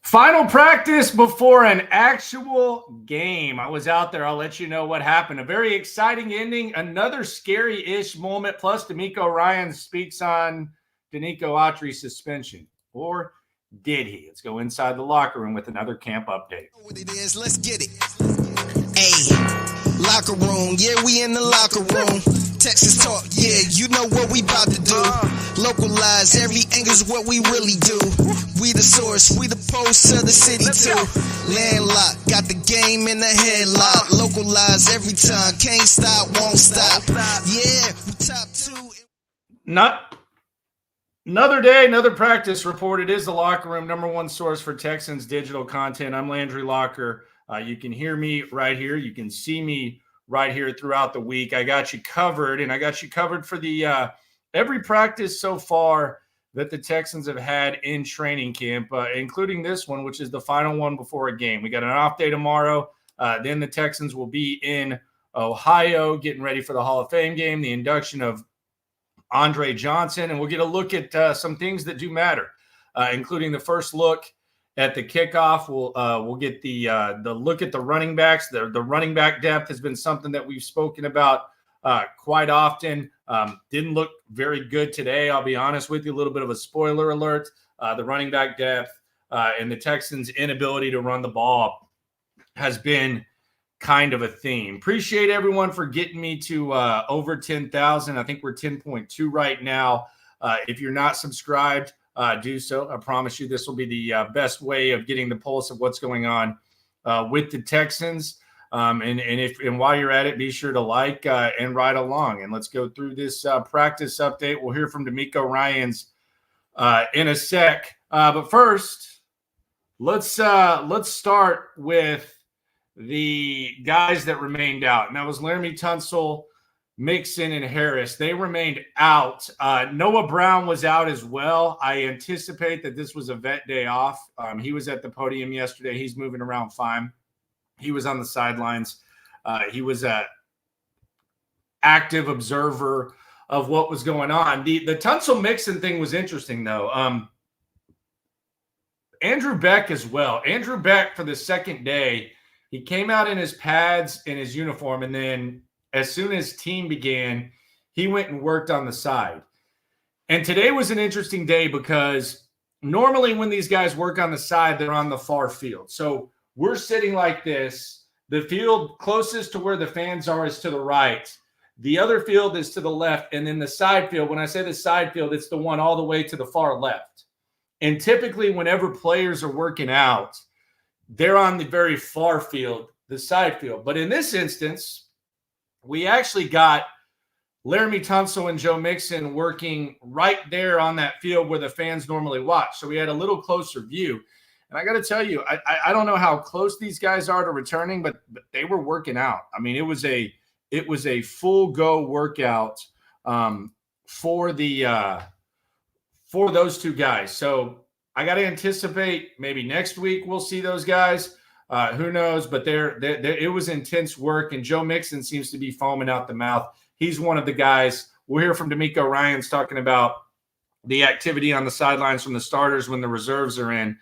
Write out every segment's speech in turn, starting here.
Final practice before an actual game. I was out there. I'll let you know what happened. A very exciting ending. Another scary-ish moment. Plus, DeMeco Ryans speaks on DeMeco Autry's suspension. Or did he? Let's go inside the locker room with another camp update. What it is, let's get it. Hey, locker room. Yeah, we in the locker room. Texas talk. Yeah, you know what we about to do. Localize every angle's what we really do. We the source, we the pulse of the city too. Landlocked, got the game in the headlock. Localize every time, can't stop, won't stop. Yeah, we top two. Another day, another practice report. It is the locker room, number one source for Texans digital content. I'm Landry Locker. You can hear me right here. You can see me right here throughout the week. I got you covered, and I got you covered for the every practice so far that the Texans have had in training camp, including this one, which is the final one before a game. We got an off day tomorrow. Then the Texans will be in Ohio getting ready for the Hall of Fame game, the induction of Andre Johnson, and we'll get a look at some things that do matter, including the first look at the kickoff. We'll get the look at the running backs. The running back depth has been something that we've spoken about quite often. Didn't look very good today. I'll be honest with you. A little bit of a spoiler alert. The running back depth and the Texans' inability to run the ball has been kind of a theme. Appreciate everyone for getting me to over 10,000. I think we're 10.2 right now. If you're not subscribed, do so. I promise you this will be the best way of getting the pulse of what's going on with the Texans. And while you're at it, be sure to like and ride along. And let's go through this practice update. We'll hear from DeMeco Ryans in a sec. But first, let's start with the guys that remained out. And that was Laramie Tunsil, Mixon, and Harris. They remained out. Noah Brown was out as well. I anticipate that this was a vet day off. He was at the podium yesterday. He's moving around fine. He was on the sidelines. He was an active observer of what was going on. The Tunsil Mixon thing was interesting, though. Andrew Beck as well. Andrew Beck, for the second day, he came out in his pads and his uniform, and then as soon as team began, he went and worked on the side. And today was an interesting day because normally when these guys work on the side, they're on the far field. So we're sitting like this. The field closest to where the fans are is to the right. The other field is to the left. And then the side field, when I say the side field, it's the one all the way to the far left. And typically whenever players are working out, they're on the very far field, the side field. But in this instance, we actually got Laramie Tunsil and Joe Mixon working right there on that field where the fans normally watch. So we had a little closer view. And I got to tell you, I don't know how close these guys are to returning, but they were working out. I mean, it was a full go workout for those two guys. So I got to anticipate maybe next week we'll see those guys. Who knows? But it was intense work, and Joe Mixon seems to be foaming out the mouth. He's one of the guys. We'll hear from DeMeco Ryans talking about the activity on the sidelines from the starters when the reserves are in.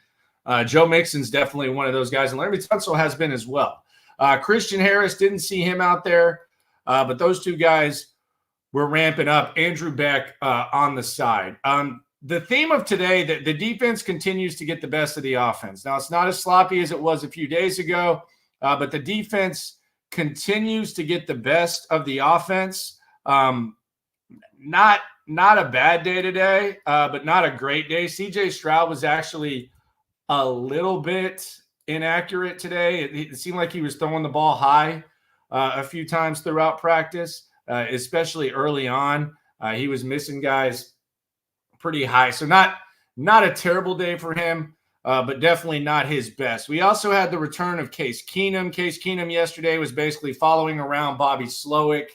Joe Mixon's definitely one of those guys, and Laramie Tunsil has been as well. Christian Harris, didn't see him out there, but those two guys were ramping up. Andrew Beck on the side. The theme of today, the defense continues to get the best of the offense. Now, it's not as sloppy as it was a few days ago, but the defense continues to get the best of the offense. Not a bad day today, but not a great day. CJ Sroud was actually a little bit inaccurate today. It seemed like he was throwing the ball high a few times throughout practice, especially early on. He was missing guys pretty high. So not a terrible day for him, but definitely not his best. We also had the return of Case Keenum. Case Keenum yesterday was basically following around Bobby Slowick,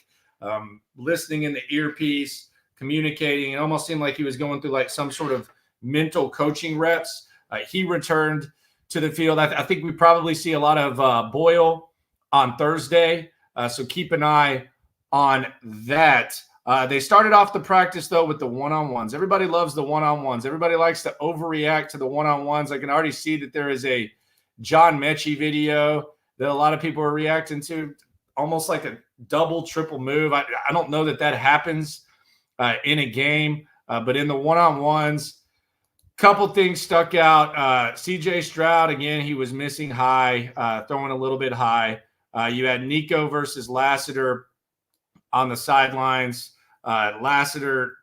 listening in the earpiece, communicating. It almost seemed like he was going through like some sort of mental coaching reps. He returned to the field. I think we probably see a lot of Boyle on Thursday, so keep an eye on that. They started off the practice, though, with the one-on-ones. Everybody loves the one-on-ones. Everybody likes to overreact to the one-on-ones. I can already see that there is a John Mechie video that a lot of people are reacting to, almost like a double, triple move. I don't know that happens in a game, but in the one-on-ones, couple things stuck out. CJ Sroud, again, he was missing high, throwing a little bit high. You had Nico versus Lassiter on the sidelines. Lassiter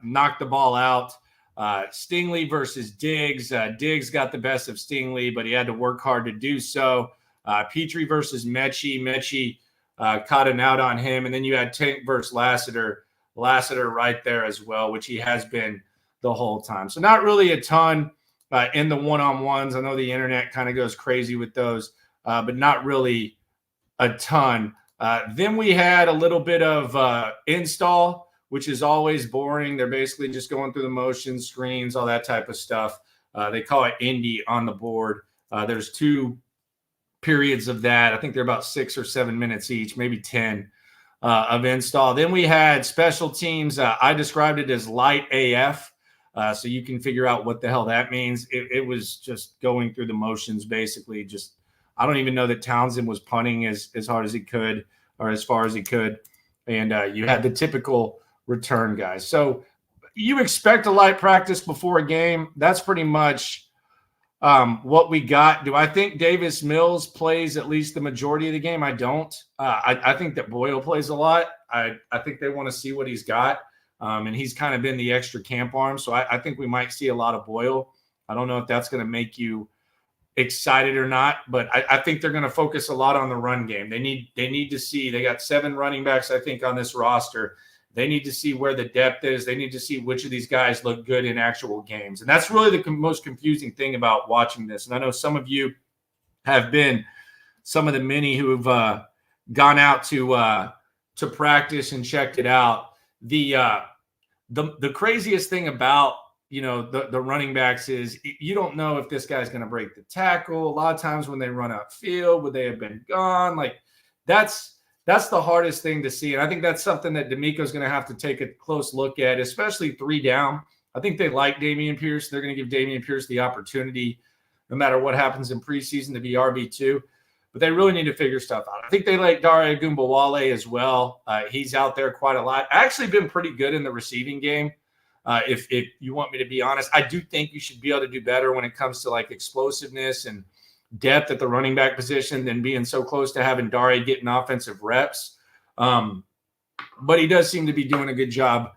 knocked the ball out. Stingley versus Diggs. Diggs got the best of Stingley, but he had to work hard to do so. Petrie versus Mechie. Mechie caught an out on him. And then you had Tank versus Lassiter. Lassiter right there as well, which he has been the whole time. So not really a ton in the one-on-ones. I know the internet kind of goes crazy with those, but not really a ton. Then we had a little bit of install, which is always boring. They're basically just going through the motions, screens, all that type of stuff. They call it Indy on the board. There's 2 periods of that. I think they're about 6 or 7 minutes each, maybe 10 of install. Then we had special teams. I described it as light AF. So you can figure out what the hell that means. It was just going through the motions, basically. Just, I don't even know that Townsend was punting as hard as he could or as far as he could. And you had the typical return guys. So you expect a light practice before a game. That's pretty much what we got. Do I think Davis Mills plays at least the majority of the game? I don't. I think that Boyle plays a lot. I think they want to see what he's got. And he's kind of been the extra camp arm. So I think we might see a lot of Boyle. I don't know if that's going to make you excited or not, but I think they're going to focus a lot on the run game. They need to see, they got 7 running backs, I think, on this roster. They need to see where the depth is. They need to see which of these guys look good in actual games. And that's really the most confusing thing about watching this. And I know some of you have been some of the many who have gone out to practice and checked it out. The craziest thing about, the running backs is you don't know if this guy's going to break the tackle. A lot of times when they run upfield, would they have been gone? Like that's the hardest thing to see. And I think that's something that DeMeco's going to have to take a close look at, especially 3 down. I think they like Dameon Pierce. They're going to give Dameon Pierce the opportunity, no matter what happens in preseason, to be RB2. But they really need to figure stuff out. I think they like Dare Ogunbowale as well. He's out there quite a lot. Actually been pretty good in the receiving game. If you want me to be honest, I do think you should be able to do better when it comes to like explosiveness and depth at the running back position than being so close to having Dare getting offensive reps. But he does seem to be doing a good job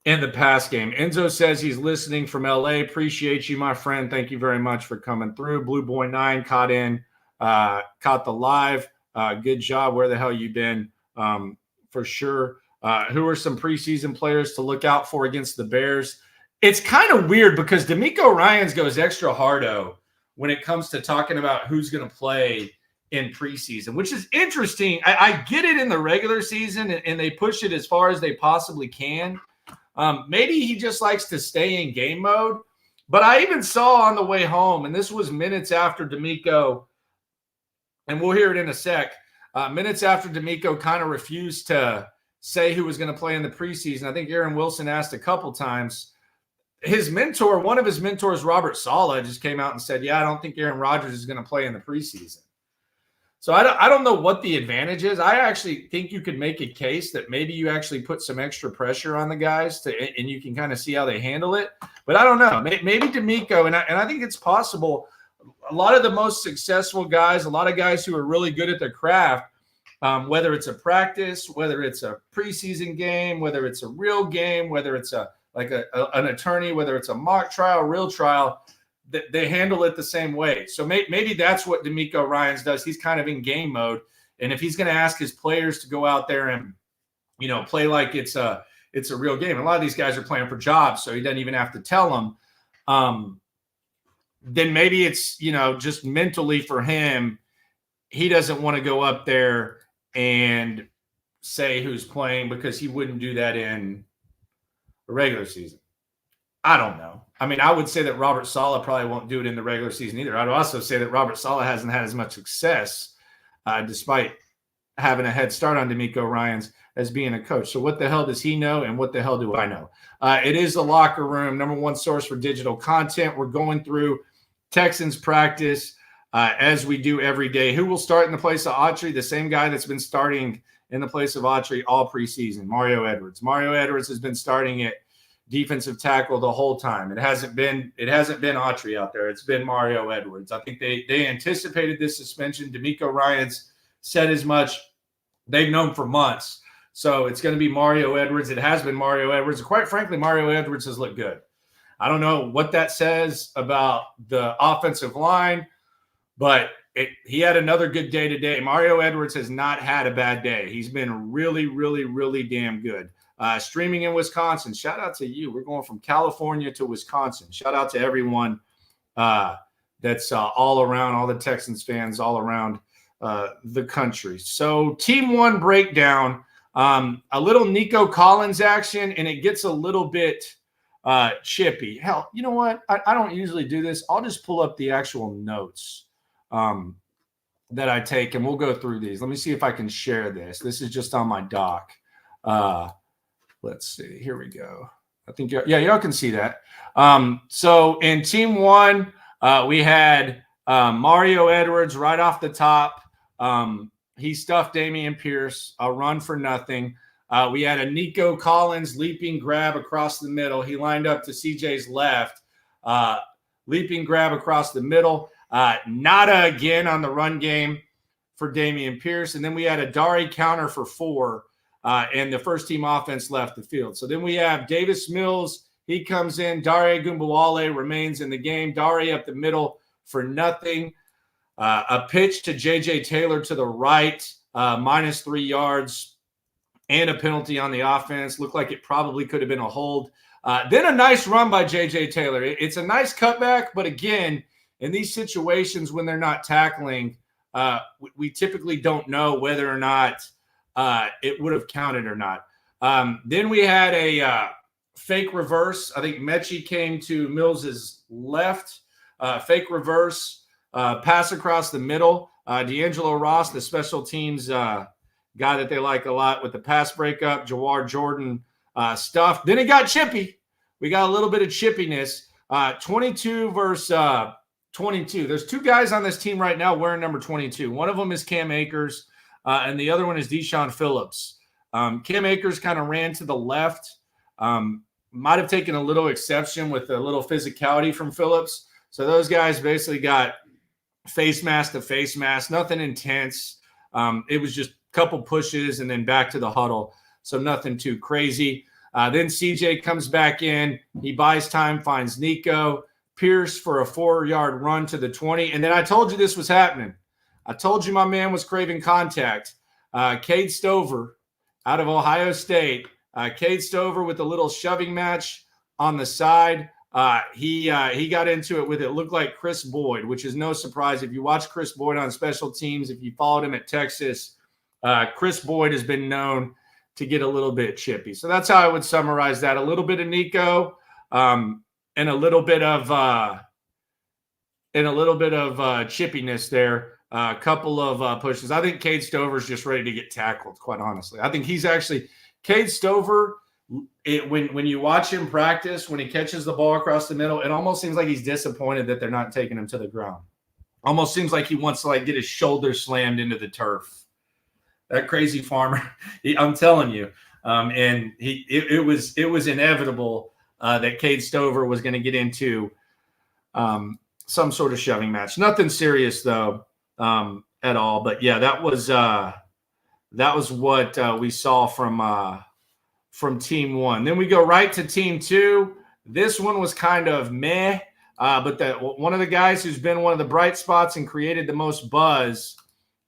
in the pass game. Enzo says he's listening from LA. Appreciate you, my friend. Thank you very much for coming through. Blue Boy 9 caught the live. Good job. Where the hell you been? For sure. Who are some preseason players to look out for against the Bears? It's kind of weird because DeMeco Ryans goes extra hardo when it comes to talking about who's going to play in preseason, which is interesting. I get it in the regular season, and they push it as far as they possibly can. Maybe he just likes to stay in game mode. But I even saw on the way home, and this was minutes after DeMeco, and we'll hear it in a sec, minutes after DeMeco kind of refused to say who was going to play in the preseason. I think Aaron Wilson asked a couple times. His mentor, one of his mentors, Robert Saleh, just came out and said, yeah, I don't think Aaron Rodgers is going to play in the preseason. So I don't know what the advantage is. I actually think you could make a case that maybe you actually put some extra pressure on the guys and you can kind of see how they handle it. But I don't know. Maybe DeMeco, and I think it's possible. A lot of the most successful guys, a lot of guys who are really good at their craft, whether it's a practice, whether it's a preseason game, whether it's a real game, whether it's an attorney, whether it's a mock trial, real trial, they handle it the same way. So maybe that's what DeMeco Ryans does. He's kind of in game mode. And if he's going to ask his players to go out there and, play like it's a real game, and a lot of these guys are playing for jobs, so he doesn't even have to tell them, then maybe it's, just mentally for him, he doesn't want to go up there and say who's playing because he wouldn't do that in a regular season. I don't know. I mean, I would say that Robert Saleh probably won't do it in the regular season either. I'd also say that Robert Saleh hasn't had as much success despite having a head start on DeMeco Ryans as being a coach. So what the hell does he know, and what the hell do I know? It is the Locker Room, number one source for digital content. We're going through Texans practice as we do every day. Who will start in the place of Autry? The same guy that's been starting in the place of Autry all preseason, Mario Edwards. Mario Edwards has been starting at defensive tackle the whole time. It hasn't been Autry out there. It's been Mario Edwards. I think they anticipated this suspension. DeMeco Ryans said as much. They've known for months. So it's going to be Mario Edwards. It has been Mario Edwards. Quite frankly, Mario Edwards has looked good. I don't know what that says about the offensive line, but he had another good day today. Mario Edwards has not had a bad day. He's been really, really, really damn good. Streaming in Wisconsin, shout out to you. We're going from California to Wisconsin. Shout out to everyone that's all around, all the Texans fans all around the country. So team one breakdown, a little Nico Collins action, and it gets a little bit chippy. Hell, you know what? I don't usually do this. I'll just pull up the actual notes that I take, and we'll go through these. Let me see if I can share this. This is just on my doc. Let's see. Here we go. I think, y'all can see that. So in team one, we had Mario Edwards right off the top. He stuffed Dameon Pierce, a run for nothing. We had a Nico Collins leaping grab across the middle. He lined up to CJ's left, leaping grab across the middle. Nada again on the run game for Dameon Pierce. And then we had a Dari counter for 4, and the first team offense left the field. So then we have Davis Mills. He comes in. Dare Ogunbowale remains in the game. Dare up the middle for nothing. A pitch to J.J. Taylor to the right, -3 yards, and a penalty on the offense. Looked like it probably could have been a hold. Then a nice run by J.J. Taylor. It's a nice cutback, but again, in these situations when they're not tackling, we typically don't know whether or not it would have counted or not. Then we had a fake reverse. I think Mechie came to Mills's left, fake reverse. Pass across the middle. D'Angelo Ross, the special teams guy that they like a lot with the pass breakup. Jawar Jordan stuff. Then it got chippy. We got a little bit of chippiness. 22 versus 22. There's 2 guys on this team right now wearing number 22. One of them is Cam Akers, and the other one is Deshaun Phillips. Cam Akers kind of ran to the left. Might have taken a little exception with a little physicality from Phillips. So those guys basically got face mask to face mask, nothing intense. It was just a couple pushes and then back to the huddle. So nothing too crazy. Then CJ comes back in. He buys time, finds Nico. Pierce for a 4-yard run to the 20. And then I told you this was happening. I told you my man was craving contact. Cade Stover out of Ohio State. Cade Stover with a little shoving match on the side. He got into it with it looked like Chris Boyd, which is no surprise. If you watch Chris Boyd on special teams, if you followed him at Texas, Chris Boyd has been known to get a little bit chippy. So that's how I would summarize that. A little bit of Nico, and a little bit of chippiness there. A couple of pushes. I think Cade Stover's just ready to get tackled, quite honestly. I think he's actually Cade Stover. When you watch him practice, when he catches the ball across the middle, it almost seems like he's disappointed that they're not taking him to the ground. Almost seems like he wants to get his shoulder slammed into the turf. That crazy farmer, I'm telling you. And it was inevitable that Cade Stover was going to get into some sort of shoving match. Nothing serious though at all. But yeah, that was what we saw from team one. Then we go right to team two. This one was kind of meh, but one of the guys who's been one of the bright spots and created the most buzz,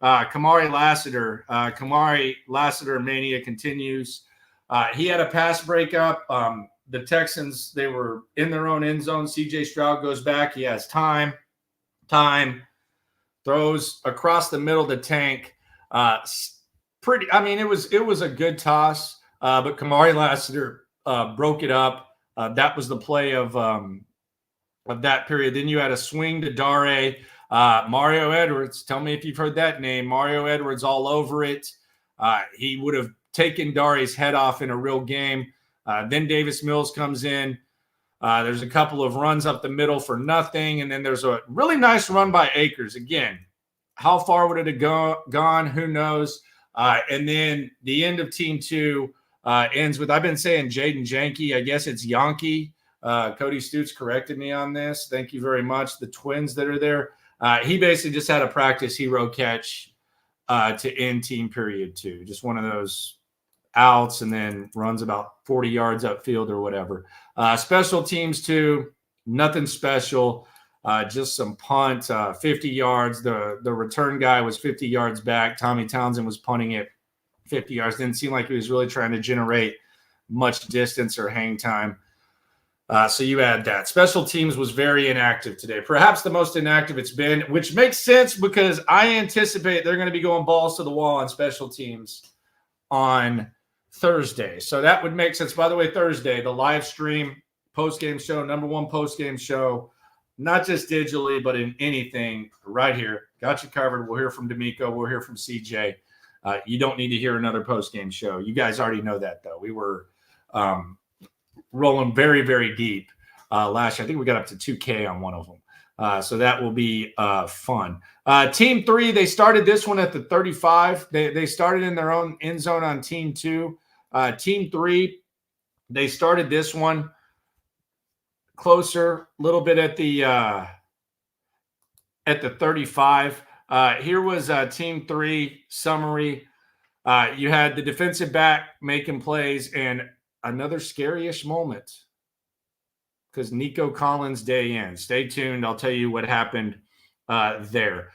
Kamari Lassiter. Kamari Lassiter mania continues. He had a pass breakup. The Texans, they were in their own end zone. CJ Sroud goes back. He has time, throws across the middle of the tank. It was a good toss. But Kamari Lassiter broke it up. That was the play of that period. Then you had a swing to Dare. Mario Edwards, tell me if you've heard that name. Mario Edwards all over it. He would have taking Dari's head off in a real game. Then Davis Mills comes in. There's a couple of runs up the middle for nothing. And then there's a really nice run by Akers. Again, how far would it have gone? Who knows? And then the end of team 2 ends with, I've been saying Jaden Janke. I guess it's Yankee. Cody Stutes corrected me on this. Thank you very much. The twins that are there. He basically just had a practice hero catch to end team period 2. Just one of those outs and then runs about 40 yards upfield or whatever. Special teams 2, nothing special. Just some punt, 50 yards. The return guy was 50 yards back. Tommy Townsend was punting it 50 yards. Didn't seem like he was really trying to generate much distance or hang time. So you add that. Special teams was very inactive today. Perhaps the most inactive it's been, which makes sense because I anticipate they're going to be going balls to the wall on special teams on Thursday. So that would make sense. By the way, Thursday, the live stream post-game show, #1 post-game show, not just digitally, but in anything right here. Got you covered. We'll hear from DeMeco. We'll hear from CJ. You don't need to hear another post-game show. You guys already know that, though. We were rolling very, very deep last year. I think we got up to 2K on one of them. So that will be fun. Team 3, they started this one at the 35. They started in their own end zone on team 2. Team 3, they started this one closer, a little bit at the 35. Here was team 3 summary. You had the defensive back making plays and another scary-ish moment because Nico Collins day in. Stay tuned. I'll tell you what happened there.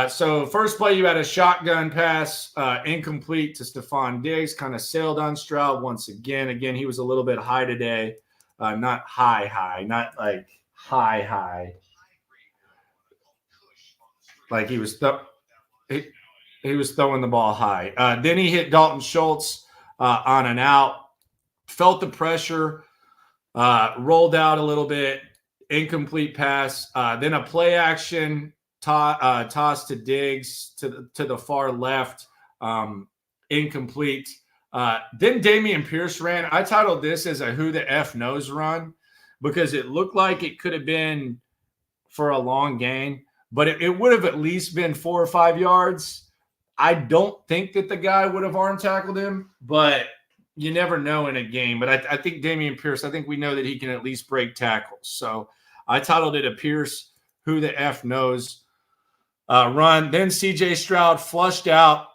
So first play, you had a shotgun pass, incomplete to Stephon Diggs, kind of sailed on Stroud once again. Again, he was a little bit high today. Not high, not like high. Like he was he was throwing the ball high. Then he hit Dalton Schultz on an out. Felt the pressure, rolled out a little bit, incomplete pass. Then a play action toss to Diggs to the far left, incomplete. Then Dameon Pierce ran. I titled this as a who the F knows run because it looked like it could have been for a long gain, but it would have at least been 4 or 5 yards. I don't think that the guy would have arm tackled him, but you never know in a game. But I think Dameon Pierce, I think we know that he can at least break tackles. So I titled it a Pierce who the F knows run. Then CJ Stroud flushed out,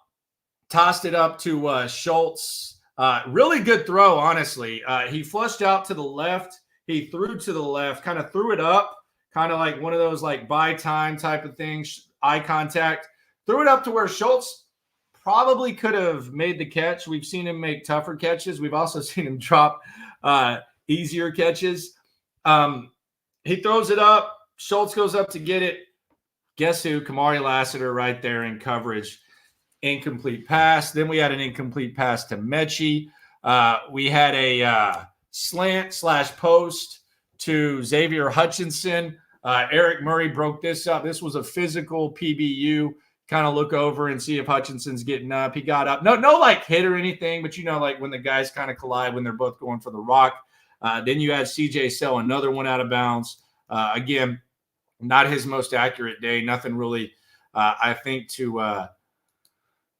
tossed it up to Schultz. Really good throw, honestly. He flushed out to the left. He threw to the left, kind of threw it up, kind of like one of those like buy time type of things, eye contact. Threw it up to where Schultz probably could have made the catch. We've seen him make tougher catches. We've also seen him drop easier catches. He throws it up. Schultz goes up to get it. Guess who? Kamari Lassiter right there in coverage. Incomplete pass. Then we had an incomplete pass to Mechie. We had a slant/post to Xavier Hutchinson. Eric Murray broke this up. This was a physical PBU. Kind of look over and see if Hutchinson's getting up. He got up. No like hit or anything, but like when the guys kind of collide when they're both going for the rock. Then you had CJ Sell, another one out of bounds. Again, not his most accurate day. Nothing really, I think, to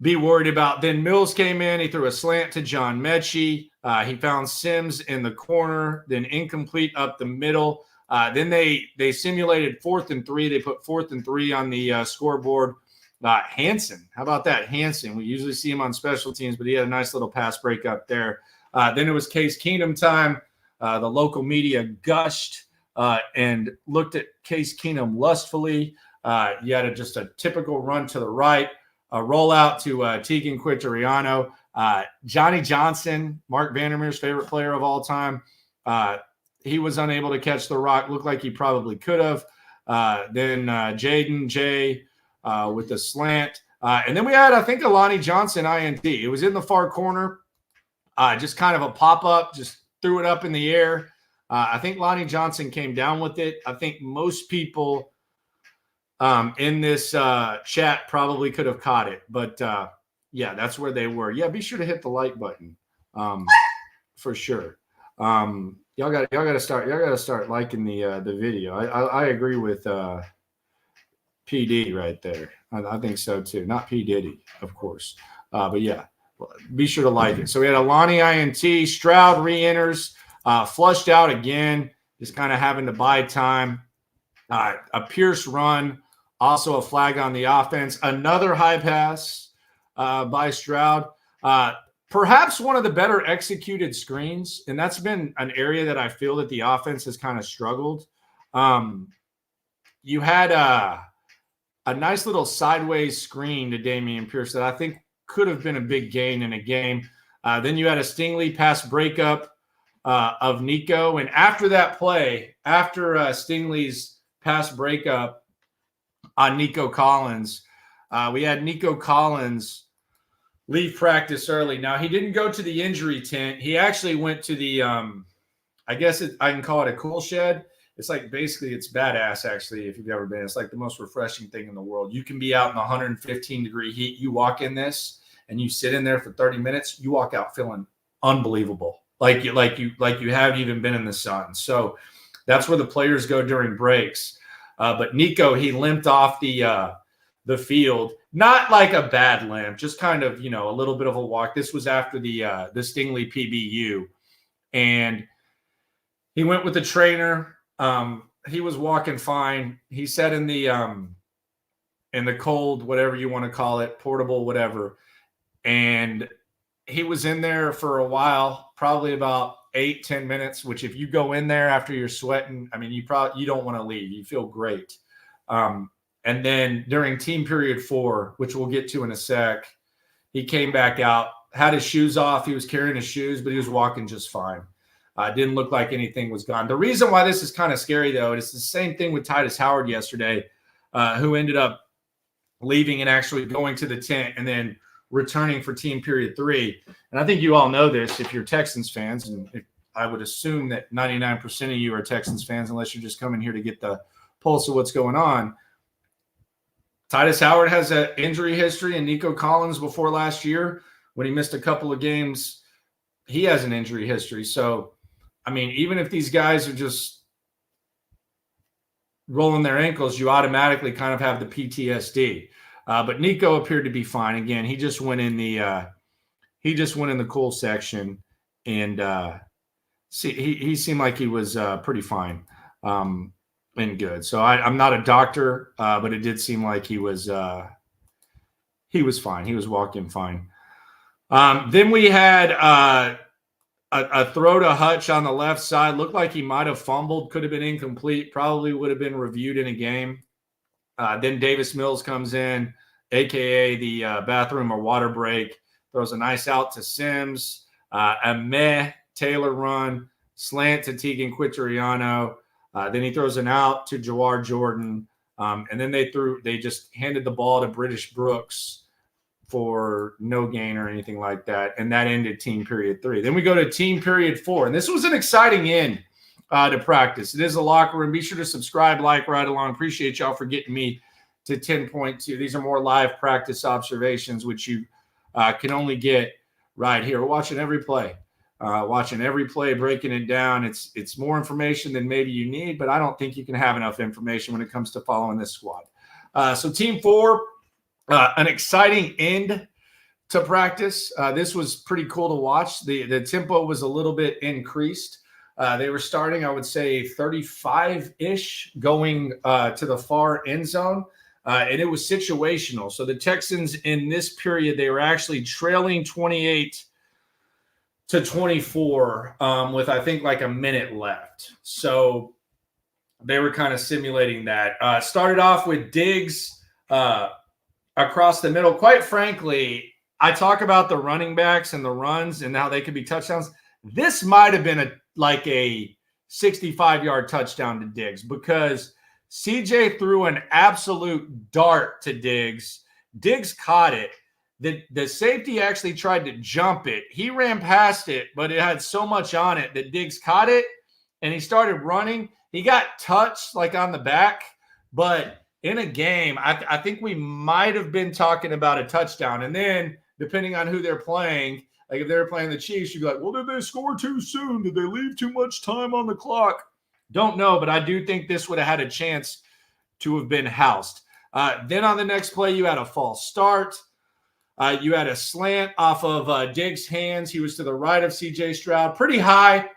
be worried about. Then Mills came in. He threw a slant to John Mechie. He found Sims in the corner, then incomplete up the middle. Then they simulated 4th and 3. They put 4th and 3 on the scoreboard. Hansen, how about that? Hansen, we usually see him on special teams, but he had a nice little pass break up there. Then it was Case Keenum time. The local media gushed and looked at Case Keenum lustfully. You had just a typical run to the right, a rollout to Tegan Quinteriano. Johnny Johnson, Mark Vandermeer's favorite player of all time. He was unable to catch the rock. Looked like he probably could have. Then Jaden J. With the slant. And then we had, I think, Alani Johnson INT. It was in the far corner. Just kind of a pop-up. Just threw it up in the air. I think Lonnie Johnson came down with it. I think most people in this chat probably could have caught it. But Yeah, that's where they were. Yeah, be sure to hit the like button, for sure. Y'all got to start liking the video. I agree with PD right there. I think so too. Not P Diddy, of course, but yeah, be sure to like it. So we had a Lonnie INT. Sroud re-enters, flushed out again, just kind of having to buy time. A Pierce run, also a flag on the offense. Another high pass by Sroud. Perhaps one of the better executed screens, and that's been an area that I feel that the offense has kind of struggled. You had a nice little sideways screen to Dameon Pierce that I think could have been a big gain in a game. Then you had a Stingley pass breakup of Nico. And after that play, after Stingley's pass breakup on Nico Collins, we had Nico Collins leave practice early. Now, he didn't go to the injury tent. He actually went to the, I guess I can call it a cool shed. It's like basically it's badass, actually, if you've ever been. It's like the most refreshing thing in the world. You can be out in the 115-degree heat. You walk in this and you sit in there for 30 minutes. You walk out feeling unbelievable, like you haven't even been in the sun. So that's where the players go during breaks. But Nico, he limped off the field, not like a bad limp, just kind of, a little bit of a walk. This was after the Stingley PBU, and he went with the trainer. He was walking fine. He said in the cold, whatever you want to call it, portable, whatever. And he was in there for a while, probably about 8-10 minutes, which if you go in there after you're sweating, I mean, you don't want to leave. You feel great. And then during team period 4, which we'll get to in a sec, he came back out, had his shoes off. He was carrying his shoes, but he was walking just fine. Didn't look like anything was gone. The reason why this is kind of scary, though, it's the same thing with Titus Howard yesterday, who ended up leaving and actually going to the tent and then returning for team period 3. And I think you all know this if you're Texans fans, and I would assume that 99% of you are Texans fans unless you're just coming here to get the pulse of what's going on. Titus Howard has an injury history, and Nico Collins before last year, when he missed a couple of games, he has an injury history. So, I mean, even if these guys are just rolling their ankles, you automatically kind of have the PTSD. But Nico appeared to be fine. Again, he just went in the cool section, and he seemed like he was pretty fine and good. So I'm not a doctor, but it did seem like he was fine. He was walking fine. Then we had a throw to Hutch on the left side. Looked like he might have fumbled. Could have been incomplete. Probably would have been reviewed in a game. Then Davis Mills comes in, a.k.a. the bathroom or water break. Throws a nice out to Sims. A meh Taylor run. Slant to Tegan Quitteriano. Then he throws an out to Jawar Jordan. And then they just handed the ball to British Brooks for no gain or anything like that. And that ended team period 3. Then we go to team period 4. And this was an exciting end to practice. It is a locker room. Be sure to subscribe, like, right along. Appreciate y'all for getting me to 10.2. These are more live practice observations, which you can only get right here. We're watching every play. Breaking it down. It's more information than maybe you need, but I don't think you can have enough information when it comes to following this squad. So team 4, an exciting end to practice. This was pretty cool to watch. The tempo was a little bit increased. They were starting, I would say, 35-ish going to the far end zone, and it was situational. So the Texans in this period, they were actually trailing 28-24 with, I think, like a minute left. So they were kind of simulating that. Started off with Diggs across the middle. Quite frankly, I talk about the running backs and the runs and how they could be touchdowns. This might have been a 65-yard touchdown to Diggs, because CJ threw an absolute dart to Diggs. Diggs caught it. The safety actually tried to jump it. He ran past it, but it had so much on it that Diggs caught it, and he started running. He got touched on the back, but in a game, I think we might have been talking about a touchdown. And then depending on who they're playing. Like if they're playing the Chiefs, you'd be like, well, did they score too soon? Did they leave too much time on the clock? Don't know, but I do think this would have had a chance to have been housed. Then on the next play, you had a false start. You had a slant off of Diggs' hands. He was to the right of C.J. Stroud, pretty high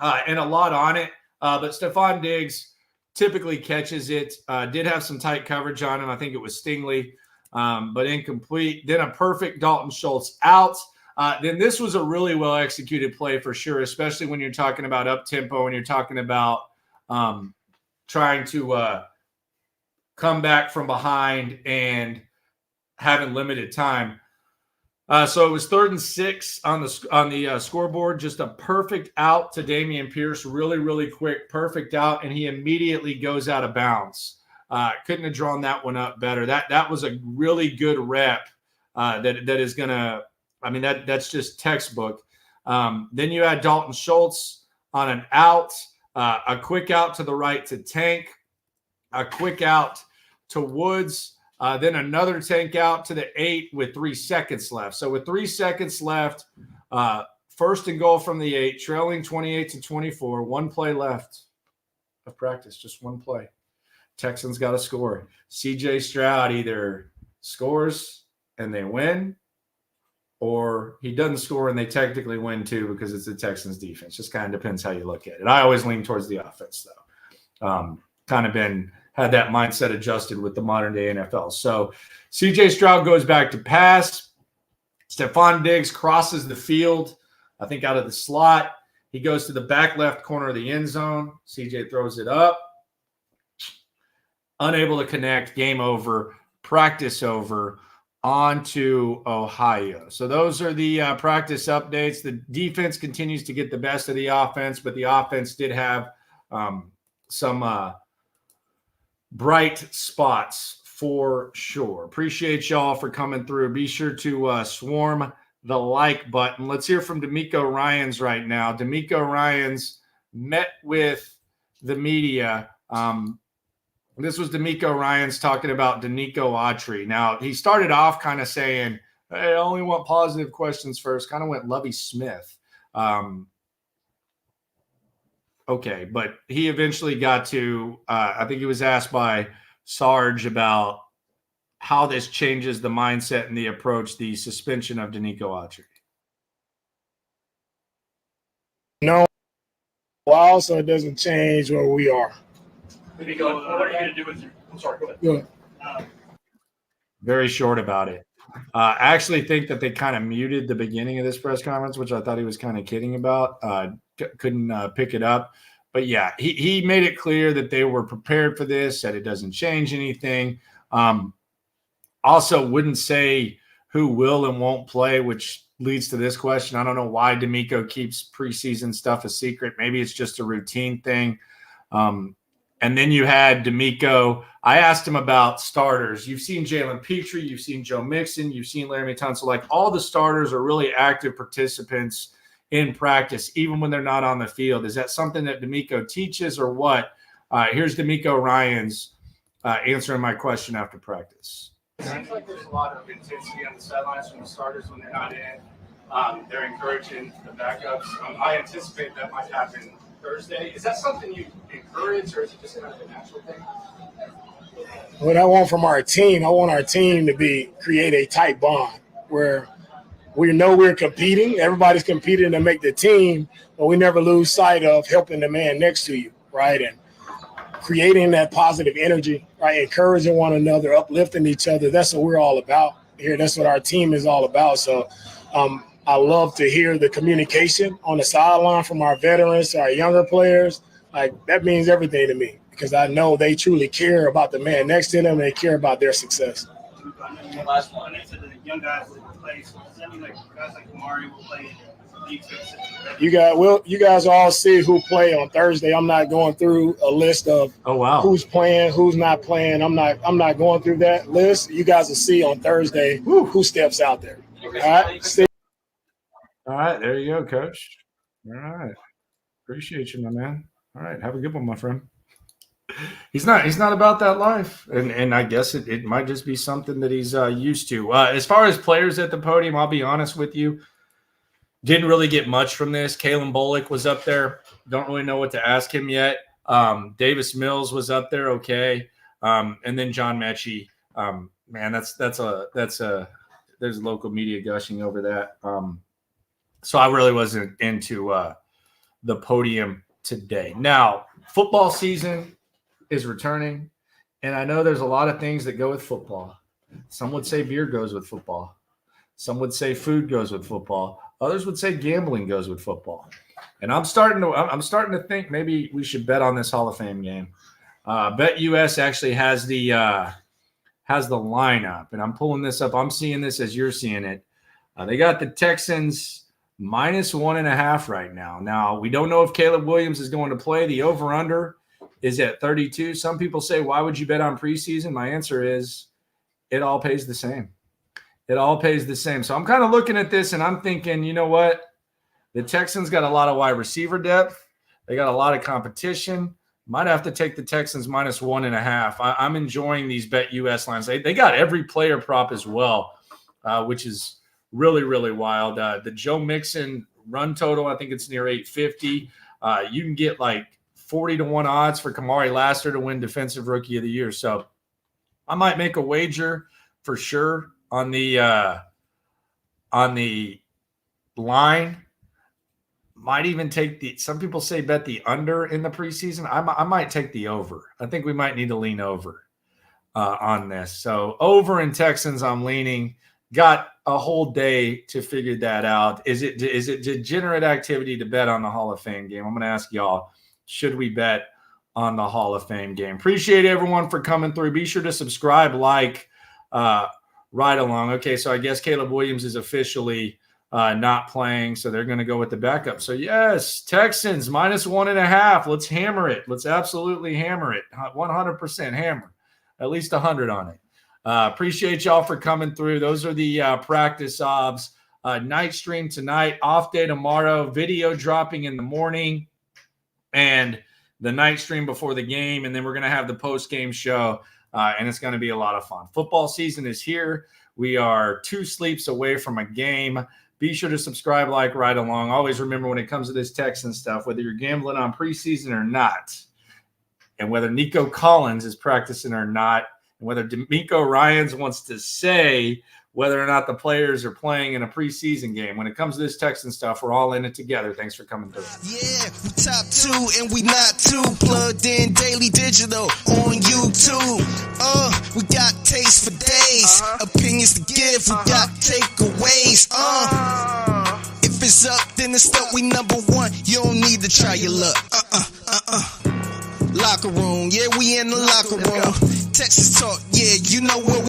and a lot on it. But Stephon Diggs typically catches it. Did have some tight coverage on him. I think it was Stingley, but incomplete. Then a perfect Dalton Schultz out. Then this was a really well-executed play for sure, especially when you're talking about up-tempo and you're talking about trying to come back from behind and having limited time. So it was 3rd and 6 on the scoreboard. Just a perfect out to Dameon Pierce, really, really quick, perfect out, and he immediately goes out of bounds. Couldn't have drawn that one up better. That was a really good rep that is going to – I mean, that's just textbook. Then you had Dalton Schultz on an out, a quick out to the right to Tank, a quick out to Woods, then another Tank out to the 8 with 3 seconds left. So with 3 seconds left, 1st and goal from the 8, trailing 28-24, 1 play left of practice, just 1 play. Texans got to score. C.J. Stroud either scores and they win, or he doesn't score and they technically win too because it's the Texans defense. Just kind of depends how you look at it. I always lean towards the offense though. Kind of had that mindset adjusted with the modern day NFL. So CJ Stroud goes back to pass. Stephon Diggs crosses the field, I think out of the slot. He goes to the back left corner of the end zone. CJ throws it up. Unable to connect. Game over. Practice over. On to Ohio. So those are the practice updates. The defense continues to get the best of the offense, but the offense did have some bright spots for sure. Appreciate y'all for coming through. Be sure to swarm the like button. Let's hear from DeMeco Ryans right now. DeMeco Ryans met with the media. This was DeMeco Ryans talking about DeMeco Autry. Now, he started off kind of saying, hey, I only want positive questions first. Kind of went Lovie Smith. Okay, but he eventually got to, I think he was asked by Sarge about how this changes the mindset and the approach, the suspension of DeMeco Autry. No, well, so it doesn't change where we are. What are you going to do with your – I'm sorry, go ahead. Go ahead. Very short about it. I actually think that they kind of muted the beginning of this press conference, which I thought he was kind of kidding about. Couldn't pick it up. But, yeah, he made it clear that they were prepared for this, that it doesn't change anything. Also wouldn't say who will and won't play, which leads to this question. I don't know why DeMeco keeps preseason stuff a secret. Maybe it's just a routine thing. And then you had DeMeco. I asked him about starters. You've seen Jalen Petrie. You've seen Joe Mixon. You've seen Laremy Tunsil. Like all the starters are really active participants in practice, even when they're not on the field. Is that something that DeMeco teaches or what? Here's DeMeco Ryans answering my question after practice. It seems like there's a lot of intensity on the sidelines from the starters when they're not in. They're encouraging the backups. I anticipate that might happen Thursday. Is that something you encourage, or is it just kind of a natural thing? What I want from our team, I want our team to create a tight bond where we know we're competing. Everybody's competing to make the team, but we never lose sight of helping the man next to you, right? And creating that positive energy, right? Encouraging one another, uplifting each other. That's what we're all about here. That's what our team is all about. So I love to hear the communication on the sideline from our veterans to our younger players. Like that means everything to me because I know they truly care about the man next to them and they care about their success. The last one, I said that the young guys will play. So does that mean like guys like Amari will play? You guys all see who play on Thursday. I'm not going through a list of who's playing, who's not playing. I'm not going through that list. You guys will see on Thursday who steps out there. All right, there you go, Coach. All right. Appreciate you, my man. All right, have a good one, my friend. He's not about that life, and I guess it might just be something that he's used to. As far as players at the podium, I'll be honest with you, didn't really get much from this. Kalen Bullock was up there. Don't really know what to ask him yet. Davis Mills was up there, okay, and then John Mechie. Man, there's local media gushing over that. So I really wasn't into the podium today. Now, football season is returning, and I know there's a lot of things that go with football. Some would say beer goes with football. Some would say food goes with football. Others would say gambling goes with football. And I'm starting to think maybe we should bet on this Hall of Fame game. BetUS actually has the lineup, and I'm pulling this up. I'm seeing this as you're seeing it. They got the Texans -1.5 right now. Now, we don't know if Caleb Williams is going to play. The over-under is at 32. Some people say, why would you bet on preseason? My answer is it all pays the same. It all pays the same. So I'm kind of looking at this, and I'm thinking, you know what? The Texans got a lot of wide receiver depth. They got a lot of competition. Might have to take the Texans -1.5. I'm enjoying these BetUS lines. They got every player prop as well, which is really, really wild. The Joe Mixon run total, I think it's near 850. You can get like 40-1 odds for Kamari Lassiter to win Defensive Rookie of the Year. So I might make a wager for sure on the line. Might even take some people say bet the under in the preseason. I might take the over. I think we might need to lean over on this. So over in Texans, I'm leaning. Got a whole day to figure that out. Is it degenerate activity to bet on the Hall of Fame game? I'm going to ask y'all, should we bet on the Hall of Fame game? Appreciate everyone for coming through. Be sure to subscribe, like, right along. Okay, so I guess Caleb Williams is officially not playing, so they're going to go with the backup. So, yes, Texans -1.5. Let's hammer it. Let's absolutely hammer it. 100% hammer. At least 100 on it. Appreciate y'all for coming through. Those are the practice obs. Night stream tonight, off day tomorrow, video dropping in the morning, and the night stream before the game. And then we're going to have the post-game show, and it's going to be a lot of fun. Football season is here. We are 2 sleeps away from a game. Be sure to subscribe, like, right along. Always remember when it comes to this Texan stuff, whether you're gambling on preseason or not, and whether Nico Collins is practicing or not, and whether DeMeco Ryans wants to say whether or not the players are playing in a preseason game. When it comes to this Texan stuff, we're all in it together. Thanks for coming through. Yeah, we top 2 and we not too plugged in daily digital on YouTube. We got taste for days, opinions to give, we got takeaways. If it's up, then it's up. We #1. You don't need to try your luck. Locker room, yeah, we in the locker room. Texas talk, yeah, you know what